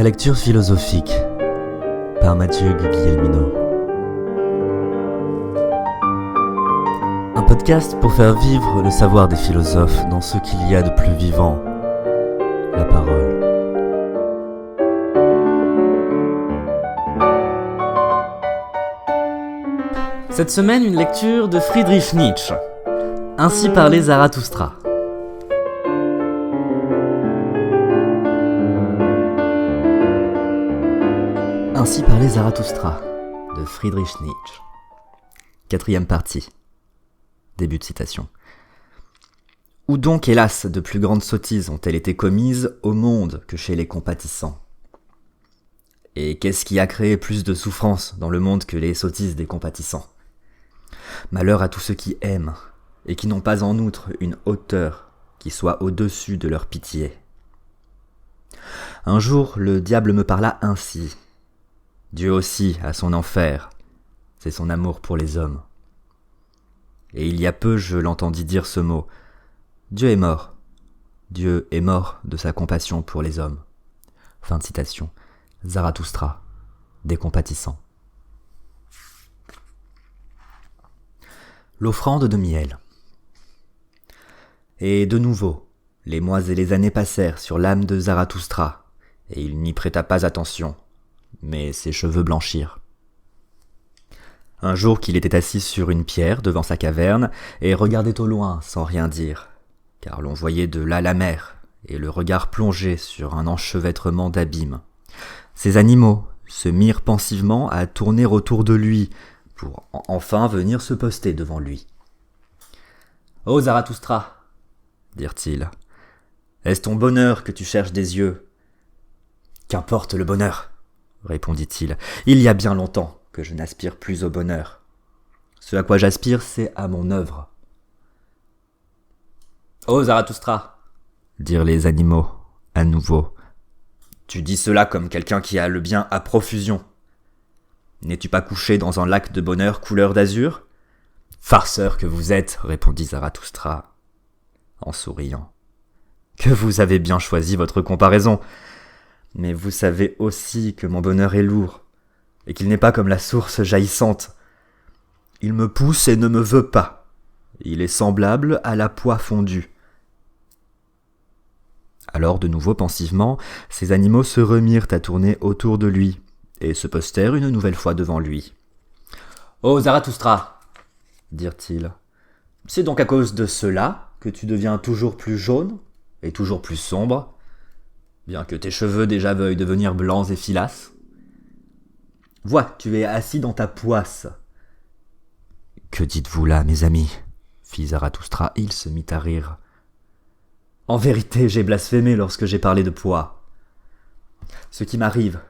lecture philosophique par Mathieu Guglielmino. Un podcast pour faire vivre le savoir des philosophes dans ce qu'il y a de plus vivant, la parole. Cette semaine, une lecture de Friedrich Nietzsche. Ainsi parlait Zarathustra. Ainsi parlait Zarathustra, de Friedrich Nietzsche. 4e partie. Début de citation. Où donc, hélas, de plus grandes sottises ont-elles été commises au monde que chez les compatissants ? Et qu'est-ce qui a créé plus de souffrance dans le monde que les sottises des compatissants ? Malheur à tous ceux qui aiment, et qui n'ont pas en outre une hauteur qui soit au-dessus de leur pitié. Un jour, le diable me parla ainsi. Dieu aussi a son enfer, c'est son amour pour les hommes. Et il y a peu je l'entendis dire ce mot. Dieu est mort de sa compassion pour les hommes. Fin de citation. Zarathustra, des compatissants. L'offrande de miel. Et de nouveau, les mois et les années passèrent sur l'âme de Zarathustra, et il n'y prêta pas attention. Mais ses cheveux blanchirent. Un jour qu'il était assis sur une pierre devant sa caverne et regardait au loin sans rien dire, car l'on voyait de là la mer et le regard plongé sur un enchevêtrement d'abîmes. Ces animaux se mirent pensivement à tourner autour de lui pour enfin venir se poster devant lui. « Ô Zarathustra, dirent-ils, est-ce ton bonheur que tu cherches des yeux ? Qu'importe le bonheur ! Répondit-il, il y a bien longtemps que je n'aspire plus au bonheur. Ce à quoi j'aspire, c'est à mon œuvre. Ô Zarathustra, dirent les animaux, à nouveau, tu dis cela comme quelqu'un qui a le bien à profusion. N'es-tu pas couché dans un lac de bonheur couleur d'azur ? Farceur que vous êtes, répondit Zarathustra, en souriant. Que vous avez bien choisi votre comparaison. Mais vous savez aussi que mon bonheur est lourd, et qu'il n'est pas comme la source jaillissante. Il me pousse et ne me veut pas. Il est semblable à la poix fondue. Alors, de nouveau pensivement, ces animaux se remirent à tourner autour de lui, et se postèrent une nouvelle fois devant lui. « Ô Zarathustra, dirent-ils, c'est donc à cause de cela que tu deviens toujours plus jaune et toujours plus sombre ? Bien que tes cheveux déjà veuillent devenir blancs et filasses. Vois, tu es assis dans ta poisse. »« Que dites-vous là, mes amis ?» fit Zarathustra, il se mit à rire. « En vérité, j'ai blasphémé lorsque j'ai parlé de pois. Ce qui m'arrive,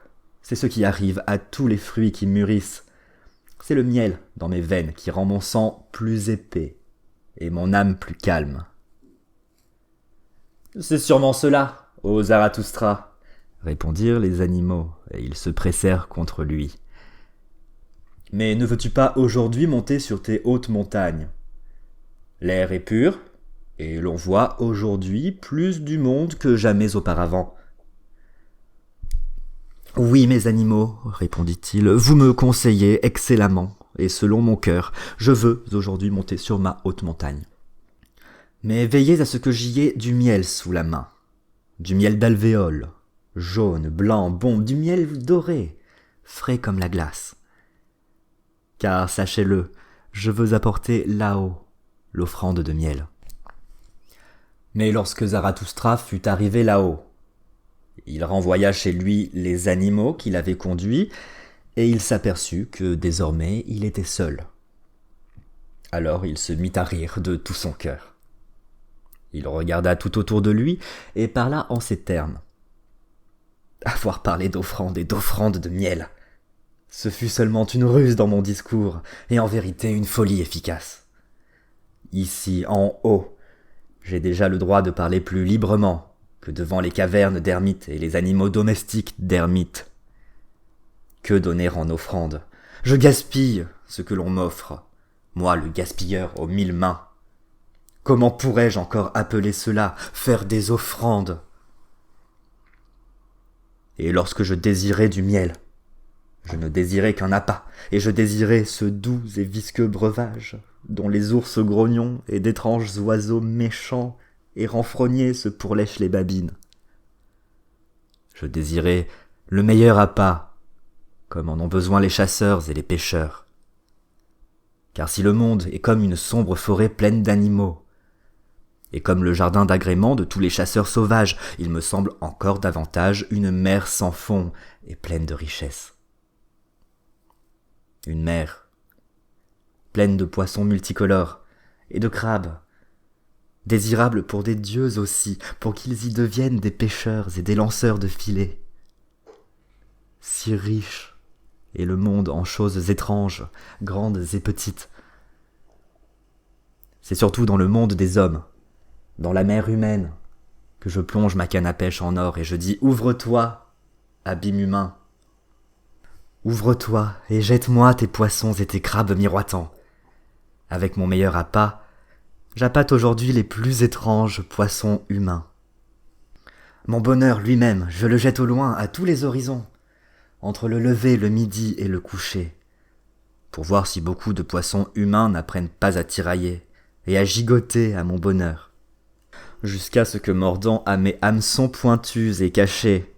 c'est ce qui arrive à tous les fruits qui mûrissent. C'est le miel dans mes veines qui rend mon sang plus épais et mon âme plus calme. »« C'est sûrement cela, ô Zarathustra, répondirent les animaux, et ils se pressèrent contre lui. Mais ne veux-tu pas aujourd'hui monter sur tes hautes montagnes ? L'air est pur, et l'on voit aujourd'hui plus du monde que jamais auparavant. Oui, mes animaux, répondit-il, vous me conseillez excellemment, et selon mon cœur, je veux aujourd'hui monter sur ma haute montagne. Mais veillez à ce que j'y ai du miel sous la main. Du miel d'alvéole, jaune, blanc, bon, du miel doré, frais comme la glace. Car, sachez-le, je veux apporter là-haut l'offrande de miel. » Mais lorsque Zarathustra fut arrivé là-haut, il renvoya chez lui les animaux qu'il avait conduits, et il s'aperçut que désormais il était seul. Alors il se mit à rire de tout son cœur. Il regarda tout autour de lui et parla en ces termes. « Avoir parlé d'offrande et d'offrande de miel, ce fut seulement une ruse dans mon discours, et en vérité une folie efficace. Ici, en haut, j'ai déjà le droit de parler plus librement que devant les cavernes d'ermites et les animaux domestiques d'ermites. Que donner en offrande ? Je gaspille ce que l'on m'offre, moi le gaspilleur aux 1000 mains. Comment pourrais-je encore appeler cela faire des offrandes ? Et lorsque je désirais du miel, je ne désirais qu'un appât, et je désirais ce doux et visqueux breuvage, dont les ours grognons et d'étranges oiseaux méchants et renfrognés se pourlèchent les babines. Je désirais le meilleur appât, comme en ont besoin les chasseurs et les pêcheurs. Car si le monde est comme une sombre forêt pleine d'animaux, et comme le jardin d'agrément de tous les chasseurs sauvages, il me semble encore davantage une mer sans fond et pleine de richesses. Une mer pleine de poissons multicolores et de crabes, désirables pour des dieux aussi, pour qu'ils y deviennent des pêcheurs et des lanceurs de filets. Si riche est le monde en choses étranges, grandes et petites. C'est surtout dans le monde des hommes, dans la mer humaine, que je plonge ma canne à pêche en or et je dis « Ouvre-toi, abîme humain ! Ouvre-toi et jette-moi tes poissons et tes crabes miroitants. Avec mon meilleur appât, j'appâte aujourd'hui les plus étranges poissons humains. Mon bonheur lui-même, je le jette au loin, à tous les horizons, entre le lever, le midi et le coucher, pour voir si beaucoup de poissons humains n'apprennent pas à tirailler et à gigoter à mon bonheur, jusqu'à ce que mordant à mes hameçons pointus et cachés,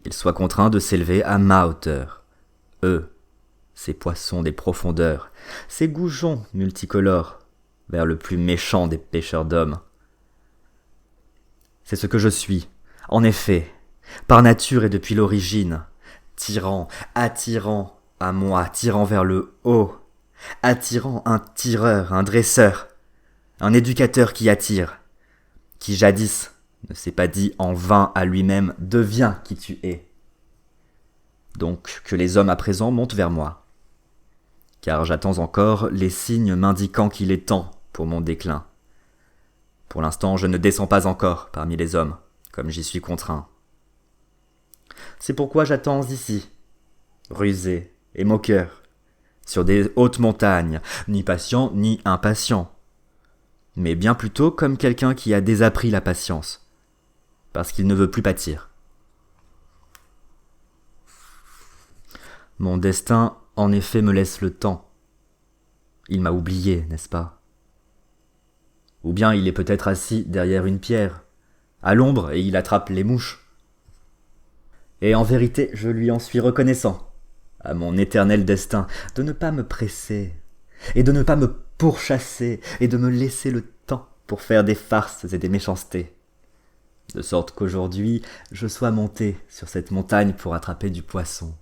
ils soient contraints de s'élever à ma hauteur. Eux, ces poissons des profondeurs, ces goujons multicolores, vers le plus méchant des pêcheurs d'hommes. C'est ce que je suis, en effet, par nature et depuis l'origine, tyran, attirant à moi, tirant vers le haut, attirant un tireur, un dresseur, un éducateur qui attire, qui jadis ne s'est pas dit en vain à lui-même « Deviens qui tu es ». Donc que les hommes à présent montent vers moi, car j'attends encore les signes m'indiquant qu'il est temps pour mon déclin. Pour l'instant, je ne descends pas encore parmi les hommes, comme j'y suis contraint. C'est pourquoi j'attends ici, rusé et moqueur, sur des hautes montagnes, ni patient ni impatient, mais bien plutôt comme quelqu'un qui a désappris la patience, parce qu'il ne veut plus pâtir. Mon destin, en effet, me laisse le temps. Il m'a oublié, n'est-ce pas ? Ou bien il est peut-être assis derrière une pierre, à l'ombre, et il attrape les mouches. Et en vérité, je lui en suis reconnaissant, à mon éternel destin, de ne pas me presser, et de ne pas me pourchasser, et de me laisser le temps pour faire des farces et des méchancetés. De sorte qu'aujourd'hui, je sois monté sur cette montagne pour attraper du poisson.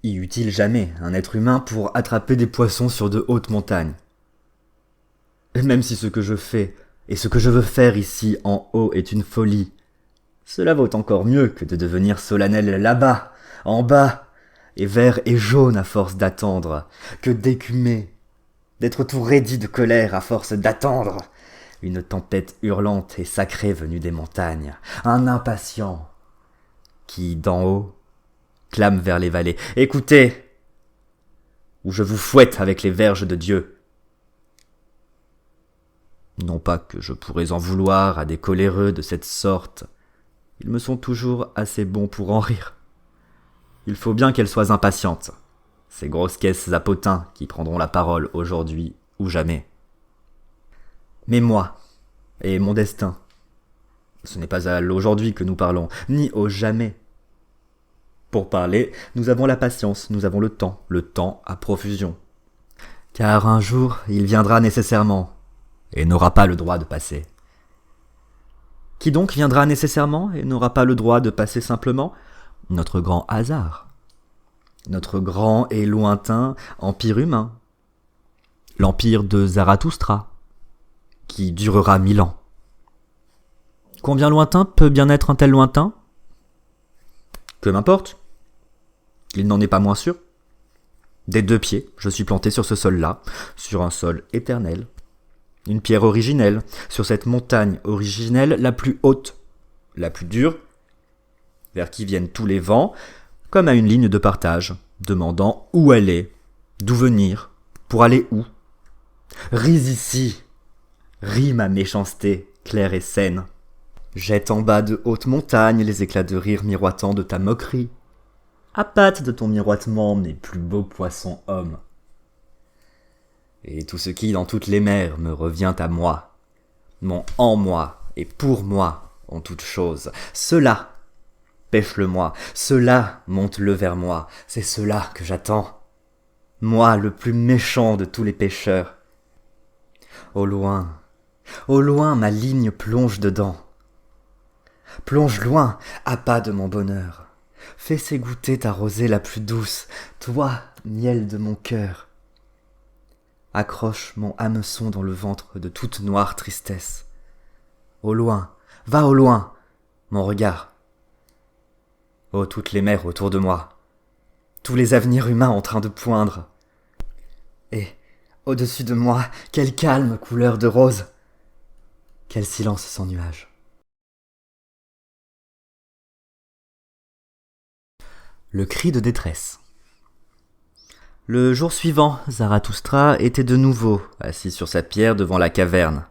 Y eut-il jamais un être humain pour attraper des poissons sur de hautes montagnes ? Même si ce que je fais et ce que je veux faire ici en haut est une folie, cela vaut encore mieux que de devenir solennel là-bas, en bas, et vert et jaune à force d'attendre, que d'écumer, d'être tout raidi de colère à force d'attendre, une tempête hurlante et sacrée venue des montagnes, un impatient qui, d'en haut, clame vers les vallées. « Écoutez, ou je vous fouette avec les verges de Dieu. » Non pas que je pourrais en vouloir à des coléreux de cette sorte. Ils me sont toujours assez bons pour en rire. Il faut bien qu'elles soient impatientes, ces grosses caisses à potins qui prendront la parole aujourd'hui ou jamais. Mais moi, et mon destin, ce n'est pas à l'aujourd'hui que nous parlons, ni au jamais. Pour parler, nous avons la patience, nous avons le temps à profusion. Car un jour, il viendra nécessairement, et n'aura pas le droit de passer. Qui donc viendra nécessairement et n'aura pas le droit de passer simplement ? Notre grand hasard. Notre grand et lointain empire humain. L'empire de Zarathustra, qui durera 1000 ans. Combien lointain peut bien être un tel lointain ? Que m'importe ? Il n'en est pas moins sûr. Des 2 pieds, je suis planté sur ce sol-là, sur un sol éternel. Une pierre originelle, sur cette montagne originelle la plus haute, la plus dure, vers qui viennent tous les vents, comme à une ligne de partage, demandant où aller, d'où venir, pour aller où. Ris ici, ris ma méchanceté, claire et saine. Jette en bas de hautes montagnes les éclats de rire miroitants de ta moquerie. Appâte de ton miroitement mes plus beaux poissons hommes. Et tout ce qui dans toutes les mers me revient à moi, mon en moi et pour moi en toutes choses, cela, pêche-le-moi, cela monte-le vers moi, c'est cela que j'attends. Moi, le plus méchant de tous les pêcheurs. Au loin, ma ligne plonge dedans. Plonge loin, appât de mon bonheur. Fais goûter ta rosée la plus douce, toi, miel de mon cœur. Accroche mon hameçon dans le ventre de toute noire tristesse. Au loin, va au loin, mon regard. Oh, toutes les mers autour de moi, tous les avenirs humains en train de poindre. Et, au-dessus de moi, quelle calme couleur de rose, quel silence sans nuages. Le cri de détresse. Le jour suivant, Zarathustra était de nouveau assis sur sa pierre devant la caverne,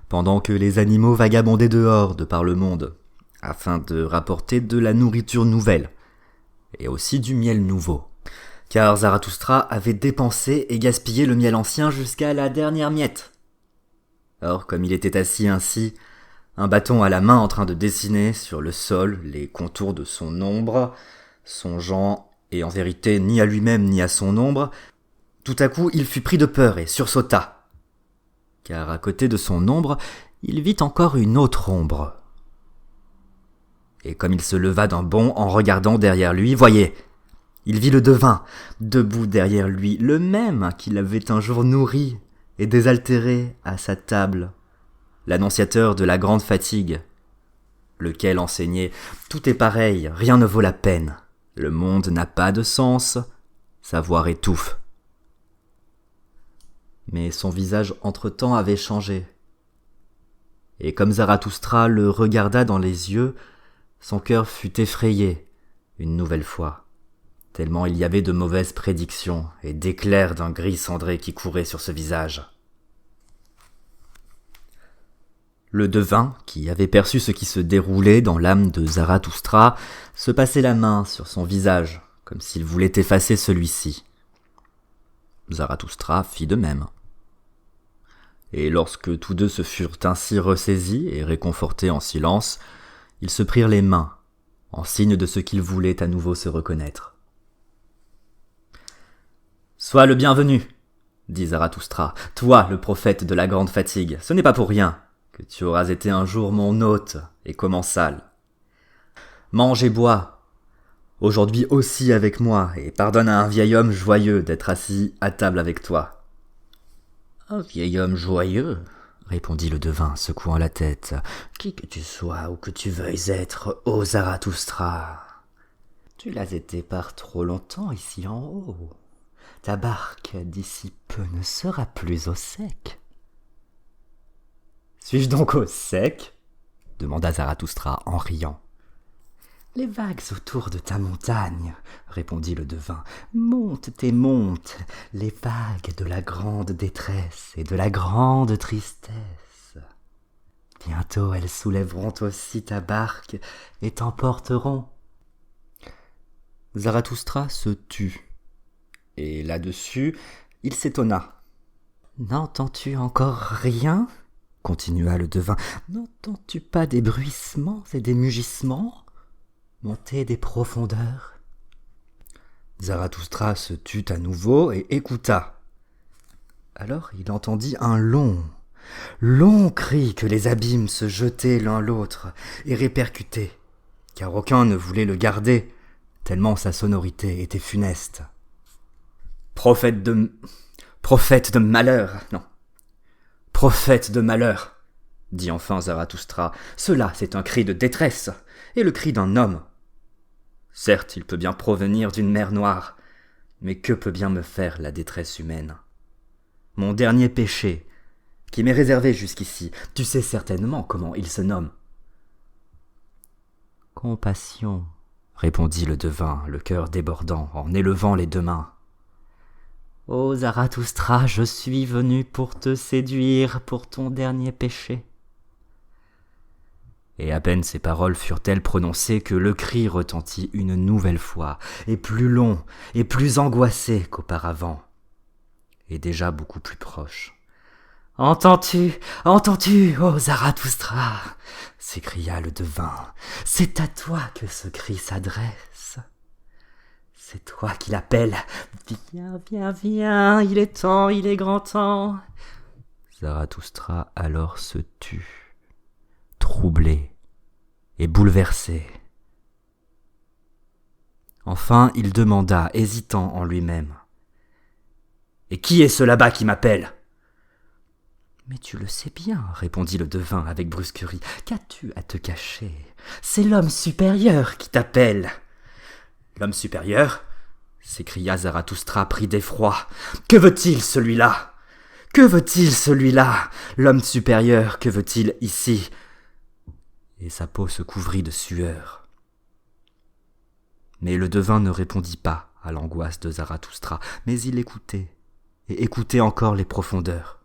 pendant que les animaux vagabondaient dehors de par le monde, afin de rapporter de la nourriture nouvelle, et aussi du miel nouveau. Car Zarathustra avait dépensé et gaspillé le miel ancien jusqu'à la dernière miette. Or, comme il était assis ainsi, un bâton à la main en train de dessiner sur le sol les contours de son ombre, songeant, et en vérité ni à lui-même ni à son ombre, tout à coup il fut pris de peur et sursauta. Car à côté de son ombre, il vit encore une autre ombre. Et comme il se leva d'un bond en regardant derrière lui, voyez, il vit le devin, debout derrière lui, le même qui l'avait un jour nourri et désaltéré à sa table, l'annonciateur de la grande fatigue, lequel enseignait « Tout est pareil, rien ne vaut la peine, le monde n'a pas de sens, sa voix étouffe. » Mais son visage entre-temps avait changé. Et comme Zarathustra le regarda dans les yeux, son cœur fut effrayé une nouvelle fois, tellement il y avait de mauvaises prédictions et d'éclairs d'un gris cendré qui couraient sur ce visage. Le devin, qui avait perçu ce qui se déroulait dans l'âme de Zarathustra, se passait la main sur son visage, comme s'il voulait effacer celui-ci. Zarathustra fit de même. Et lorsque tous deux se furent ainsi ressaisis et réconfortés en silence, ils se prirent les mains, en signe de ce qu'ils voulaient à nouveau se reconnaître. « Sois le bienvenu, dit Zarathustra, toi le prophète de la grande fatigue, ce n'est pas pour rien que tu auras été un jour mon hôte et commensal. Mange et bois, aujourd'hui aussi avec moi, et pardonne à un vieil homme joyeux d'être assis à table avec toi. »« Un vieil homme joyeux ?» répondit le devin, secouant la tête. « Qui que tu sois ou que tu veuilles être, ô Zarathustra, tu l'as été par trop longtemps ici en haut. Ta barque d'ici peu ne sera plus au sec. »« Suis-je donc au sec ?» demanda Zarathustra en riant. « Les vagues autour de ta montagne, répondit le devin, montent et montent, les vagues de la grande détresse et de la grande tristesse. Bientôt elles soulèveront aussi ta barque et t'emporteront. » Zarathustra se tut, et là-dessus, il s'étonna. « N'entends-tu encore rien ?» continua le devin. « N'entends-tu pas des bruissements et des mugissements monter des profondeurs ?» Zarathustra se tut à nouveau et écouta. Alors il entendit un long cri que les abîmes se jetaient l'un l'autre et répercutaient, car aucun ne voulait le garder, tellement sa sonorité était funeste. « Prophète de malheur, non. Prophète de malheur, dit enfin Zarathustra, cela c'est un cri de détresse, et le cri d'un homme. Certes, il peut bien provenir d'une mer noire, mais que peut bien me faire la détresse humaine? Mon dernier péché, qui m'est réservé jusqu'ici, tu sais certainement comment il se nomme. »« Compassion, répondit le devin, le cœur débordant, en élevant les deux mains. Ô Zarathustra, je suis venu pour te séduire pour ton dernier péché. Et à peine ces paroles furent-elles prononcées que le cri retentit une nouvelle fois, et plus long, et plus angoissé qu'auparavant, et déjà beaucoup plus proche. « Entends-tu, ô Zarathustra » s'écria le devin. « C'est à toi que ce cri s'adresse. C'est toi qui l'appelle. Viens, viens, viens, il est temps, il est grand temps. » Zarathustra alors se tut, troublé et bouleversé. Enfin, il demanda, hésitant en lui-même. « Et qui est ce là-bas qui m'appelle ?» « Mais tu le sais bien, répondit le devin avec brusquerie. Qu'as-tu à te cacher ? C'est l'homme supérieur qui t'appelle. » « L'homme supérieur ?» s'écria Zarathustra pris d'effroi. « Que veut-il celui-là ? Que veut-il celui-là ? L'homme supérieur, que veut-il ici ?» Et sa peau se couvrit de sueur. Mais le devin ne répondit pas à l'angoisse de Zarathustra, mais il écoutait, et écoutait encore les profondeurs.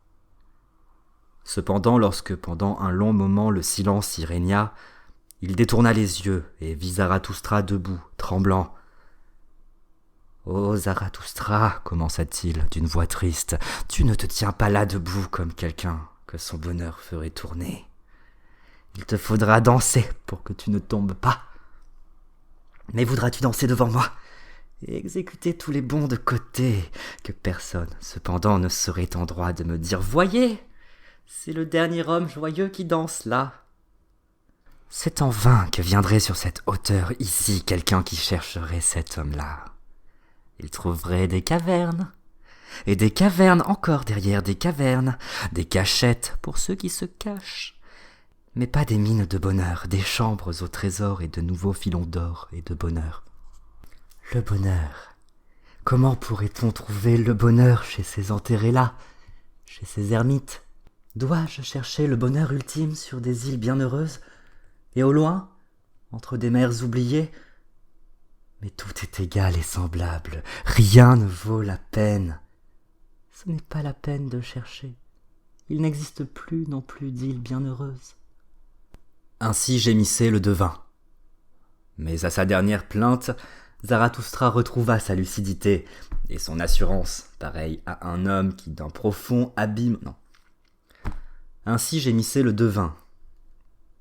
Cependant, lorsque pendant un long moment le silence y régna, il détourna les yeux et vit Zarathustra debout, tremblant. « Ô Zarathustra, commença-t-il d'une voix triste, tu ne te tiens pas là debout comme quelqu'un que son bonheur ferait tourner. Il te faudra danser pour que tu ne tombes pas. Mais voudras-tu danser devant moi et exécuter tous les bonds de côté que personne, cependant, ne serait en droit de me dire « Voyez !» C'est le dernier homme joyeux qui danse là. C'est en vain que viendrait sur cette hauteur ici quelqu'un qui chercherait cet homme-là. Il trouverait des cavernes, et des cavernes encore derrière des cavernes, des cachettes pour ceux qui se cachent, mais pas des mines de bonheur, des chambres au trésor et de nouveaux filons d'or et de bonheur. Le bonheur. Comment pourrait-on trouver le bonheur chez ces enterrés-là, chez ces ermites ? Dois-je chercher le bonheur ultime sur des îles bienheureuses, et au loin, entre des mers oubliées ? Mais tout est égal et semblable, rien ne vaut la peine. Ce n'est pas la peine de chercher, il n'existe plus non plus d'îles bienheureuses. Ainsi gémissait le devin. Mais à sa dernière plainte, Zarathustra retrouva sa lucidité et son assurance, pareil à un homme qui d'un profond abîme... Non. Ainsi gémissait le devin.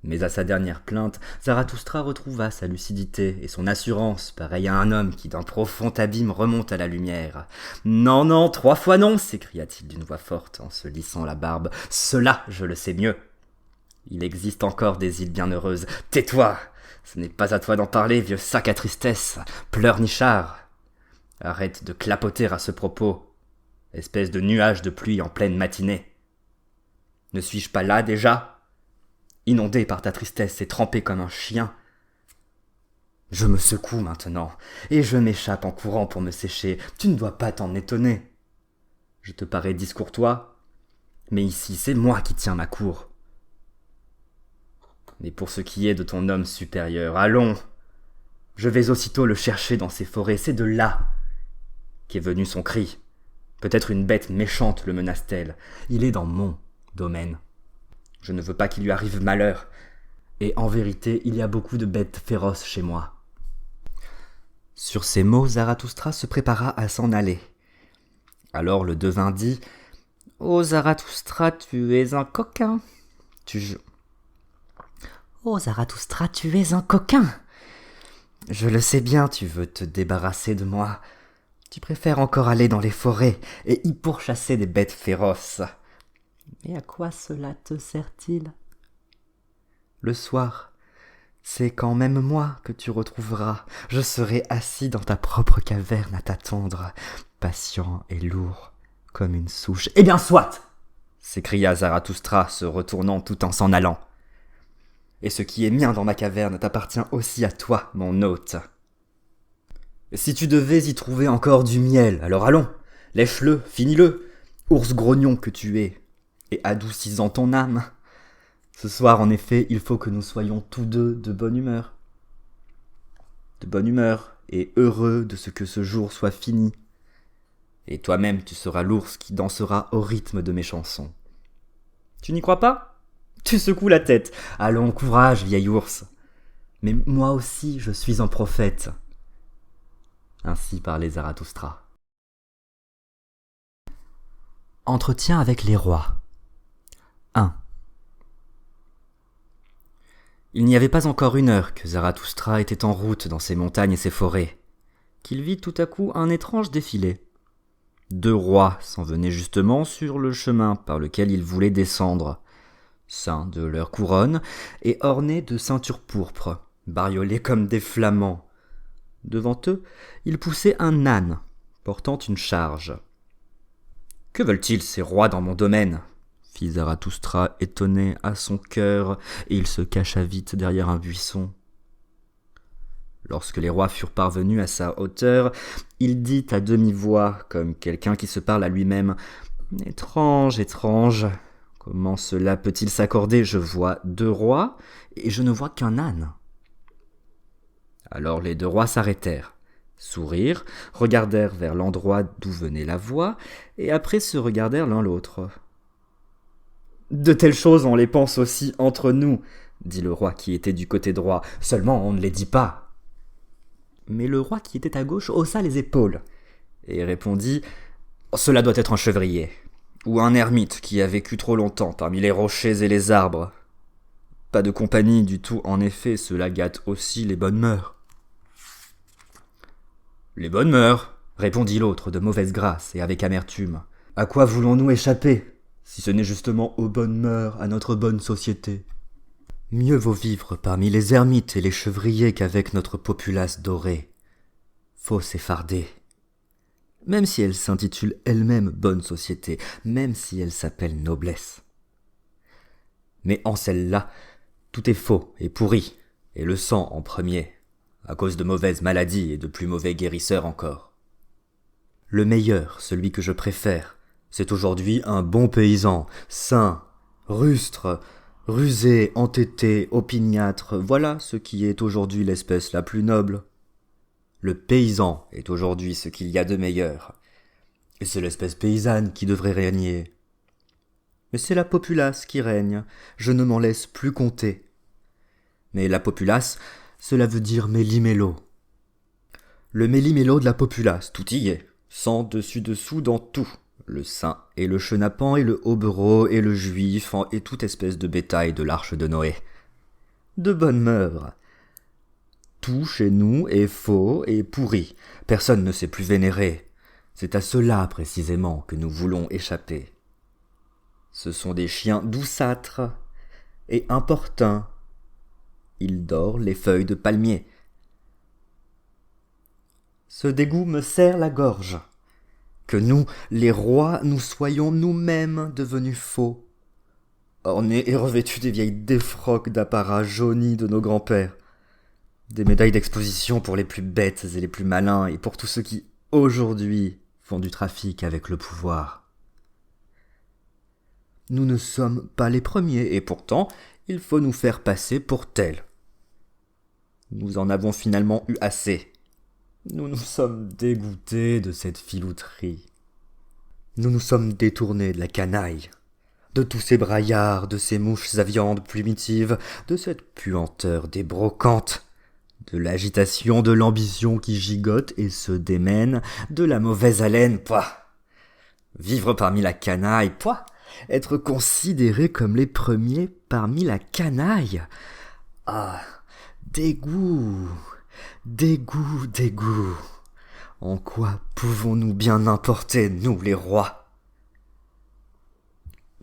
Mais à sa dernière plainte, Zarathustra retrouva sa lucidité et son assurance, pareil à un homme qui d'un profond abîme remonte à la lumière. « Non, non, 3 fois non !» s'écria-t-il d'une voix forte en se lissant la barbe. « Cela, je le sais mieux. Il existe encore des îles bienheureuses. Tais-toi ! Ce n'est pas à toi d'en parler, vieux sac à tristesse, pleurnichard. Arrête de clapoter à ce propos, espèce de nuage de pluie en pleine matinée. Ne suis-je pas là déjà ? Inondé par ta tristesse et trempé comme un chien. Je me secoue maintenant, et je m'échappe en courant pour me sécher. Tu ne dois pas t'en étonner. Je te parais discourtois, mais ici c'est moi qui tiens ma cour. Mais pour ce qui est de ton homme supérieur, allons, je vais aussitôt le chercher dans ces forêts, c'est de là qu'est venu son cri. Peut-être une bête méchante le menace-t-elle. Il est dans mon domaine. Je ne veux pas qu'il lui arrive malheur. Et en vérité, il y a beaucoup de bêtes féroces chez moi. » Sur ces mots, Zarathustra se prépara à s'en aller. Alors le devin dit « Ô Zarathustra, tu es un coquin. Ô Zarathustra, tu es un coquin. Je le sais bien, tu veux te débarrasser de moi. Tu préfères encore aller dans les forêts et y pourchasser des bêtes féroces. Mais à quoi cela te sert-il ? Le soir, c'est quand même moi que tu retrouveras. Je serai assis dans ta propre caverne à t'attendre, patient et lourd comme une souche. « Eh bien, soit !» s'écria Zarathustra, se retournant tout en s'en allant. « Et ce qui est mien dans ma caverne t'appartient aussi à toi, mon hôte. Si tu devais y trouver encore du miel, alors allons, lèche-le, finis-le, ours grognon que tu es, et adoucis-en ton âme. Ce soir, en effet, il faut que nous soyons tous deux de bonne humeur. De bonne humeur, et heureux de ce que ce jour soit fini. Et toi-même, tu seras l'ours qui dansera au rythme de mes chansons. Tu n'y crois pas ? Tu secoues la tête. Allons, courage, vieil ours. Mais moi aussi, je suis un prophète. Ainsi parlait Zarathustra. Entretien avec les rois. 1. Il n'y avait pas encore 1 heure que Zarathustra était en route dans ses montagnes et ses forêts, qu'il vit tout à coup un étrange défilé. 2 rois s'en venaient justement sur le chemin par lequel ils voulaient descendre, ceints de leur couronne et ornés de ceintures pourpres, bariolés comme des flamants. Devant eux, il poussait un âne, portant une charge. « Que veulent-ils, ces rois, dans mon domaine ?» fit Zarathustra, étonné à son cœur, et il se cacha vite derrière un buisson. Lorsque les rois furent parvenus à sa hauteur, il dit à demi-voix, comme quelqu'un qui se parle à lui-même, « Étrange, étrange, comment cela peut-il s'accorder? Je vois 2 rois, et je ne vois qu'un âne. » Alors les 2 rois s'arrêtèrent, sourirent, regardèrent vers l'endroit d'où venait la voix, et après se regardèrent l'un l'autre. « De telles choses, on les pense aussi entre nous, » dit le roi qui était du côté droit, « seulement on ne les dit pas. » Mais le roi qui était à gauche haussa les épaules, et répondit « Cela doit être un chevrier, ou un ermite qui a vécu trop longtemps parmi les rochers et les arbres. Pas de compagnie du tout, en effet, cela gâte aussi les bonnes mœurs. » « Les bonnes mœurs, répondit l'autre de mauvaise grâce et avec amertume. À quoi voulons-nous échapper, si ce n'est justement aux bonnes mœurs, à notre bonne société? Mieux vaut vivre parmi les ermites et les chevriers qu'avec notre populace dorée, fausse et fardée. Même si elle s'intitule elle-même bonne société, même si elle s'appelle noblesse. Mais en celle-là, tout est faux et pourri, et le sang en premier, à cause de mauvaises maladies et de plus mauvais guérisseurs encore. Le meilleur, celui que je préfère, c'est aujourd'hui un bon paysan, sain, rustre, rusé, entêté, opiniâtre, voilà ce qui est aujourd'hui l'espèce la plus noble. Le paysan est aujourd'hui ce qu'il y a de meilleur, et c'est l'espèce paysanne qui devrait régner. Mais c'est la populace qui règne, je ne m'en laisse plus compter. Mais la populace, cela veut dire méli-mélo. Le méli-mélo de la populace, tout y est, sans dessus-dessous dans tout. Le saint et le chenapan et le hobereau et le juif et toute espèce de bétail de l'arche de Noé. De bonnes mœurs. Tout chez nous est faux et pourri. Personne ne sait plus vénérer. C'est à cela précisément que nous voulons échapper. Ce sont des chiens douceâtres et importuns. Ils dorent les feuilles de palmier. Ce dégoût me serre la gorge. Que nous, les rois, nous soyons nous-mêmes devenus faux, ornés et revêtus des vieilles défroques d'apparat jaunis de nos grands-pères, des médailles d'exposition pour les plus bêtes et les plus malins, et pour tous ceux qui, aujourd'hui, font du trafic avec le pouvoir. Nous ne sommes pas les premiers, et pourtant, il faut nous faire passer pour tels. Nous en avons finalement eu assez. Nous nous sommes dégoûtés de cette filouterie. Nous nous sommes détournés de la canaille, de tous ces braillards, de ces mouches à viande primitives, de cette puanteur des brocantes, de l'agitation de l'ambition qui gigote et se démène, de la mauvaise haleine, pouah. Vivre parmi la canaille, pouah. Être considérés comme les premiers parmi la canaille. Ah, dégoût, dégoût, dégoût. En quoi pouvons-nous bien importer, nous les rois?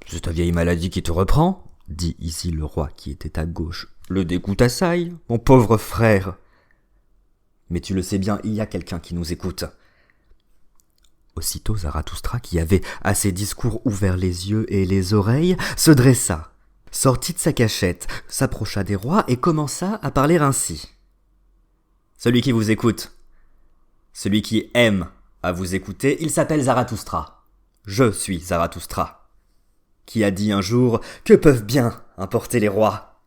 C'est ta vieille maladie qui te reprend, dit ici le roi qui était à gauche. Le dégoût t'assaille, mon pauvre frère. Mais tu le sais bien, il y a quelqu'un qui nous écoute. Aussitôt Zarathustra, qui avait à ses discours ouvert les yeux et les oreilles, se dressa, sortit de sa cachette, s'approcha des rois et commença à parler ainsi. Celui qui vous écoute, celui qui aime à vous écouter, il s'appelle Zarathustra. Je suis Zarathustra, qui a dit un jour « Que peuvent bien importer les rois ?»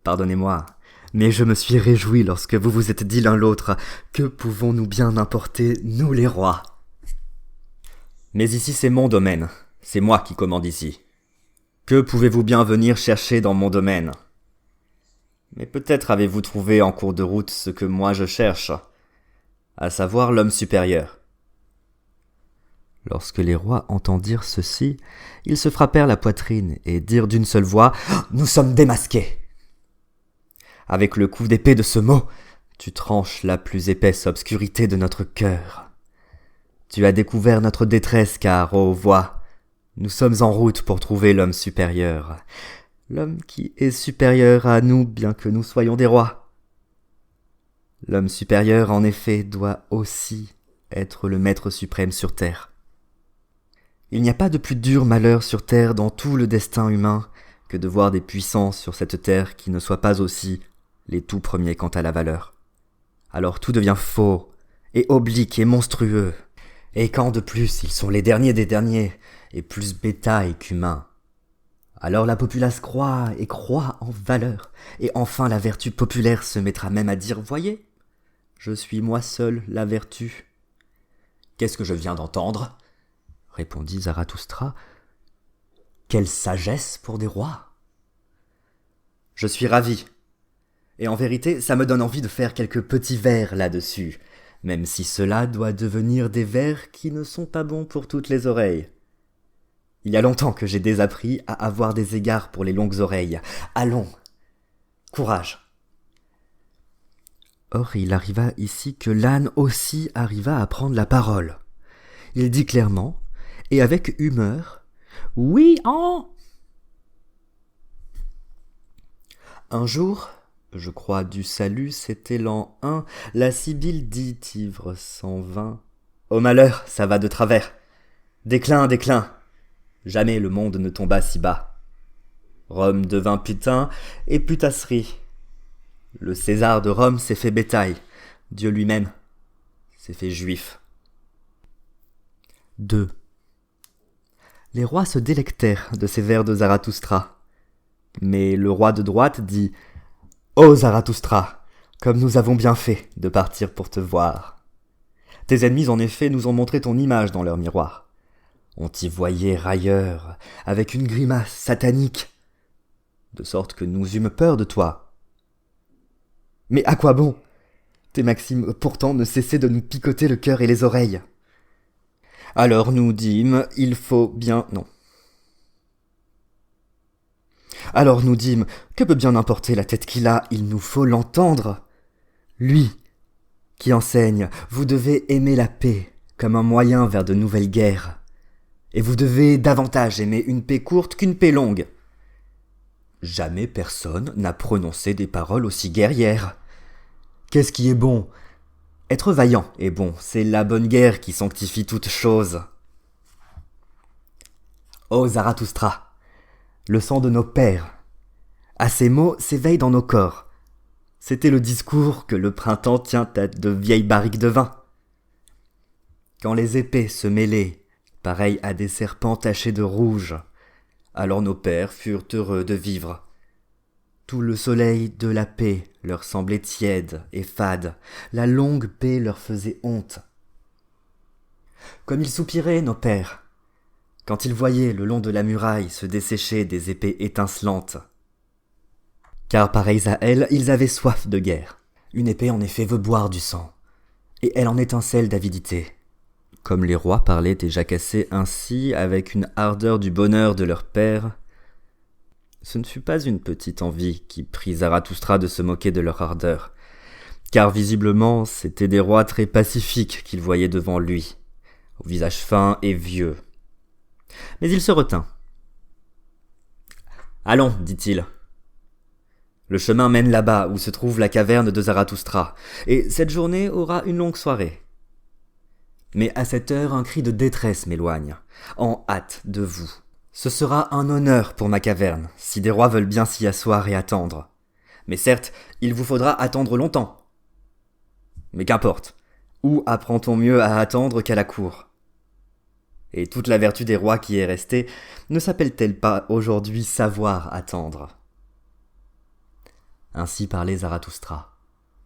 Pardonnez-moi, mais je me suis réjoui lorsque vous vous êtes dit l'un l'autre « Que pouvons-nous bien importer, nous les rois ?» Mais ici c'est mon domaine, c'est moi qui commande ici. Que pouvez-vous bien venir chercher dans mon domaine ? Mais peut-être avez-vous trouvé en cours de route ce que moi je cherche, à savoir l'homme supérieur. » Lorsque les rois entendirent ceci, ils se frappèrent la poitrine et dirent d'une seule voix « Nous sommes démasqués !» Avec le coup d'épée de ce mot, tu tranches la plus épaisse obscurité de notre cœur. Tu as découvert notre détresse car, oh, vois, nous sommes en route pour trouver l'homme supérieur. L'homme qui est supérieur à nous bien que nous soyons des rois. L'homme supérieur, en effet, doit aussi être le maître suprême sur terre. Il n'y a pas de plus dur malheur sur terre dans tout le destin humain que de voir des puissants sur cette terre qui ne soient pas aussi les tout premiers quant à la valeur. Alors tout devient faux, et oblique et monstrueux. Et quand de plus ils sont les derniers des derniers, et plus bétail qu'humains. Alors la populace croît et croît en valeur, et enfin la vertu populaire se mettra même à dire « Voyez, je suis moi seul la vertu. » « Qu'est-ce que je viens d'entendre ?» répondit Zarathustra. « Quelle sagesse pour des rois !»« Je suis ravi. Et en vérité, ça me donne envie de faire quelques petits vers là-dessus, même si cela doit devenir des vers qui ne sont pas bons pour toutes les oreilles. Il y a longtemps que j'ai désappris à avoir des égards pour les longues oreilles. Allons, courage !» Or, il arriva ici que l'âne aussi arriva à prendre la parole. Il dit clairement, et avec humeur, « Oui, en !» Un jour, je crois du salut, c'était l'an 1, la Sibylle dit ivre sans vin. « Au malheur, ça va de travers. Déclin, déclin. Jamais le monde ne tomba si bas. Rome devint putain et putasserie. Le César de Rome s'est fait bétail. Dieu lui-même s'est fait juif. » 2. Les rois se délectèrent de ces vers de Zarathustra. Mais le roi de droite dit « Ô Zarathustra, comme nous avons bien fait de partir pour te voir. Tes ennemis en effet nous ont montré ton image dans leur miroir. On t'y voyait railleur, avec une grimace satanique, de sorte que nous eûmes peur de toi. Mais à quoi bon ? Tes maximes pourtant ne cessaient de nous picoter le cœur et les oreilles. Alors nous dîmes, il faut bien... Non. Alors nous dîmes, que peut bien importer la tête qu'il a, il nous faut l'entendre. Lui, qui enseigne, vous devez aimer la paix, comme un moyen vers de nouvelles guerres. Et vous devez davantage aimer une paix courte qu'une paix longue. Jamais personne n'a prononcé des paroles aussi guerrières. Qu'est-ce qui est bon ? Être vaillant est bon, c'est la bonne guerre qui sanctifie toute chose. Ô Zarathustra, le sang de nos pères. À ces mots s'éveille dans nos corps. C'était le discours que le printemps tient à de vieilles barriques de vin. Quand les épées se mêlaient, pareils à des serpents tachés de rouge, alors nos pères furent heureux de vivre. Tout le soleil de la paix leur semblait tiède et fade, la longue paix leur faisait honte. Comme ils soupiraient, nos pères, quand ils voyaient le long de la muraille se dessécher des épées étincelantes. Car pareils à elles, ils avaient soif de guerre. Une épée en effet veut boire du sang, et elle en étincelle d'avidité. Comme les rois parlaient et jacassaient ainsi avec une ardeur du bonheur de leur père, ce ne fut pas une petite envie qui prit Zarathustra de se moquer de leur ardeur, car visiblement c'étaient des rois très pacifiques qu'il voyait devant lui, au visage fin et vieux. Mais il se retint. « Allons, dit-il. Le chemin mène là-bas où se trouve la caverne de Zarathustra, et cette journée aura une longue soirée. Mais à cette heure, un cri de détresse m'éloigne, en hâte de vous. Ce sera un honneur pour ma caverne, si des rois veulent bien s'y asseoir et attendre. Mais certes, il vous faudra attendre longtemps. Mais qu'importe, où apprend-on mieux à attendre qu'à la cour ? Et toute la vertu des rois qui est restée ne s'appelle-t-elle pas aujourd'hui savoir attendre ? » Ainsi parlait Zarathustra.